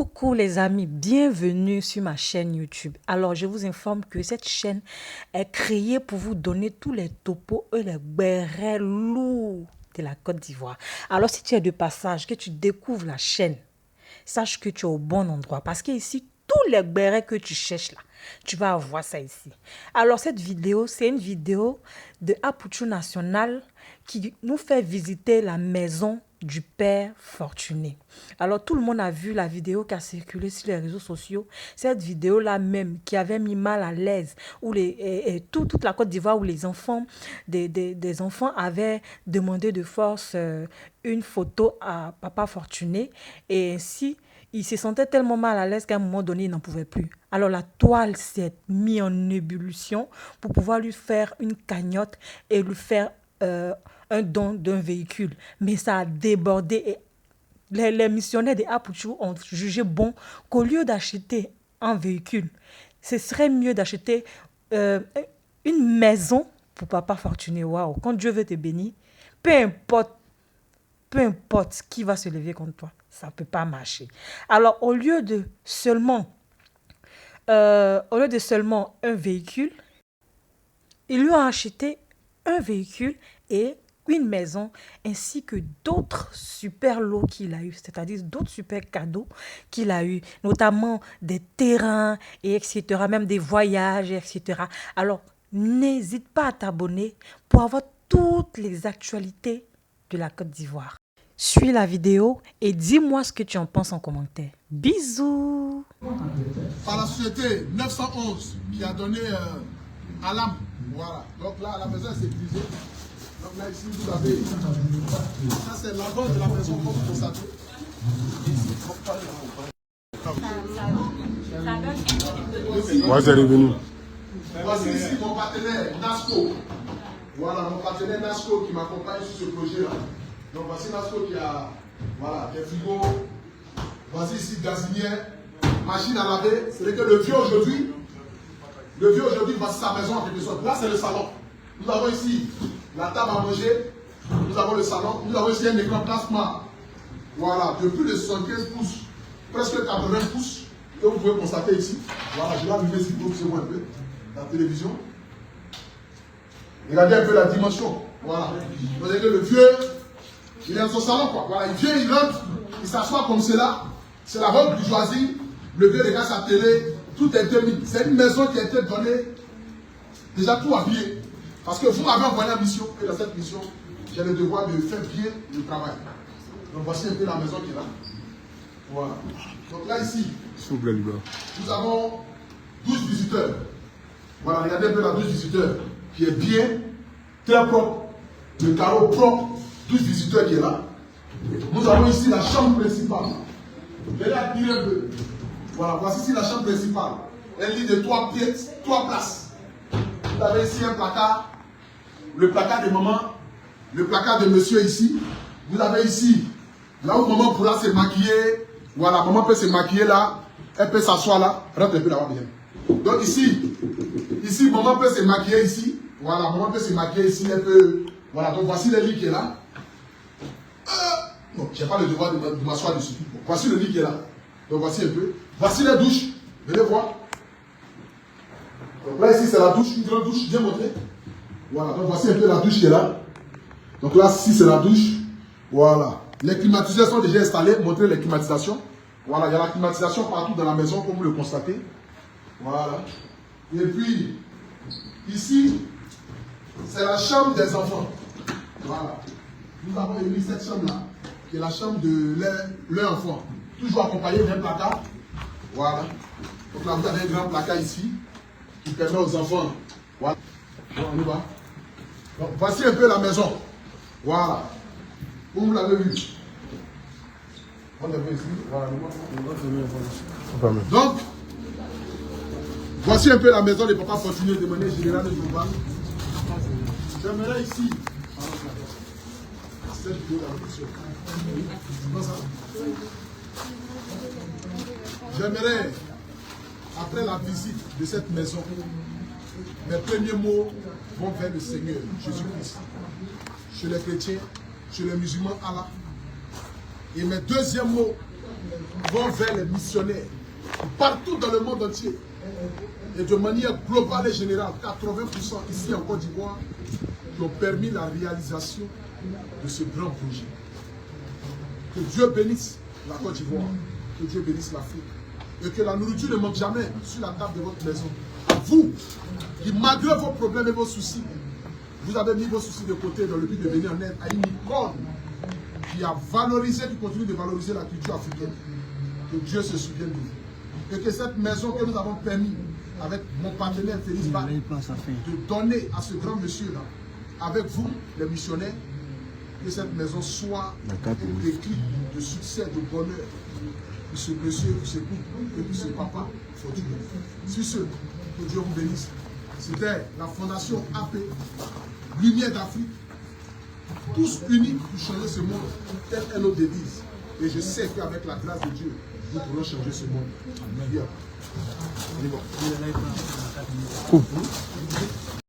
Coucou les amis, bienvenue sur ma chaîne YouTube. Alors je vous informe que cette chaîne est créée pour vous donner tous les topos et les bérets lourds de la Côte d'Ivoire. Alors si tu es de passage, que tu découvres la chaîne, sache que tu es au bon endroit parce qu'ici, tous les bérets que tu cherches là, tu vas avoir ça ici. Alors cette vidéo, c'est une vidéo de Apuchou National qui nous fait visiter la maison du père Fortuné. Alors tout le monde a vu la vidéo qui a circulé sur les réseaux sociaux. Cette vidéo-là même qui avait mis mal à l'aise où toute la Côte d'Ivoire où les enfants, des enfants avaient demandé de force une photo à papa Fortuné et ainsi il se sentait tellement mal à l'aise qu'à un moment donné, il n'en pouvait plus. Alors la toile s'est mise en ébullition pour pouvoir lui faire une cagnotte et lui faire un don d'un véhicule. Mais ça a débordé et les missionnaires de Apuchou ont jugé bon qu'au lieu d'acheter un véhicule, ce serait mieux d'acheter une maison pour papa Fortuné. Waouh, quand Dieu veut te bénir, peu importe qui va se lever contre toi, ça ne peut pas marcher. Alors, au lieu de seulement un véhicule, ils lui ont acheté un véhicule et une maison, ainsi que d'autres super lots qu'il a eu, c'est-à-dire d'autres super cadeaux qu'il a eu, notamment des terrains, et etc., même des voyages, etc. Alors, n'hésite pas à t'abonner pour avoir toutes les actualités de la Côte d'Ivoire. Suis la vidéo et dis-moi ce que tu en penses en commentaire. Bisous! Par la société 911 qui a donné à l'âme. Voilà. Donc là, la maison s'est brisée. Donc là, ici, vous avez. Ça, c'est l'avant de la maison, comme vous constatez. Moi, c'est revenu. Voici ici mon partenaire Nasco. Voilà, mon partenaire Nasco qui m'accompagne sur ce projet-là. Donc voici Nasco qui a des frigos. Voici ici gazinière, machine à laver. C'est que le vieux aujourd'hui, voici sa maison en quelque sorte. Là, c'est le salon. Nous avons ici la table à manger. Nous avons le salon. Nous avons ici un écran plasma. Voilà, de plus de 75 pouces, presque 80 pouces, que vous pouvez constater ici. Voilà, je vais allumer ici pour que vous voyez un peu la télévision. Regardez un peu la dimension. Voilà. Vous voyez que le vieux, il est dans son salon, quoi. Voilà, il vient, il rentre, il s'assoit comme cela. C'est la robe bourgeoisie. Le vieux regarde sa télé. Tout est terminé. C'est une maison qui a été donnée, déjà tout habillé. Parce que vous m'avez envoyé une mission, et dans cette mission, j'ai le devoir de faire bien le travail. Donc voici un peu la maison qui est là. Voilà. Donc là, ici, nous avons 12 visiteurs. Voilà, regardez un peu la 12 visiteurs qui est bien, très propre, le carreau propre, 12 visiteurs qui est là. Nous avons ici la chambre principale. Venez admirer un peu. Voilà, voici ici la chambre principale. Un lit de 3 pièces, 3 places. Vous avez ici un placard, le placard de maman, le placard de monsieur ici. Vous avez ici, là où maman pourra se maquiller. Voilà, maman peut se maquiller là, elle peut s'asseoir là. Rentre un peu là-bas bien. Donc ici, maman peut se maquiller ici. Voilà, maman peut se maquiller ici, elle peut. Voilà, donc voici le lit qui est là. Non, je n'ai pas le devoir de m'asseoir dessus. Bon, voici le lit qui est là. Donc voici un peu. Voici la douche. Venez voir. Donc là, ici, c'est la douche, une grande douche, bien montrée. Voilà, donc voici un peu la douche qui est là. Donc là, ici, c'est la douche. Voilà. Les climatiseurs sont déjà installés. Montrez les climatisations. Voilà, il y a la climatisation partout dans la maison, comme vous le constatez. Voilà. Et puis, ici, c'est la chambre des enfants. Voilà. Nous avons émis cette chambre-là, qui est la chambre de leur enfant. Toujours accompagné d'un placard. Voilà. Donc là, vous avez un grand placard ici, qui permet aux enfants. Voilà. Bon, on y va. Donc, voici un peu la maison. Voilà. Vous l'avez vu. On l'a vu ici. Voilà. Donc, voici un peu la maison de papa Fortuné de manière générale de Jouban. J'aimerais ici. Cette vidéo là, j'aimerais, après la visite de cette maison, mes premiers mots vont vers le Seigneur Jésus-Christ. Chez les chrétiens, chez les musulmans, Allah. Et mes deuxièmes mots vont vers les missionnaires partout dans le monde entier. Et de manière globale et générale, 80% ici en Côte d'Ivoire qui ont permis la réalisation de ce grand projet. Que Dieu bénisse la Côte d'Ivoire, que Dieu bénisse l'Afrique. Et que la nourriture ne manque jamais sur la table de votre maison. À vous, qui malgré vos problèmes et vos soucis, vous avez mis vos soucis de côté dans le but de venir en aide à une icône qui a valorisé, qui continue de valoriser la culture africaine. Que Dieu se souvienne de vous. Et que cette maison que nous avons permis, avec mon partenaire Félix Bach, de donner à ce grand monsieur-là, avec vous, les missionnaires, que cette maison soit un écrit de succès, de bonheur, pour ce monsieur, pour ce couple et pour ce papa fortuné. Sur ce, que Dieu vous bénisse. C'était la fondation AP, Lumière d'Afrique, tous unis pour changer ce monde, telle est notre devise. Et je sais qu'avec la grâce de Dieu, nous pourrons changer ce monde. Bien. On y va.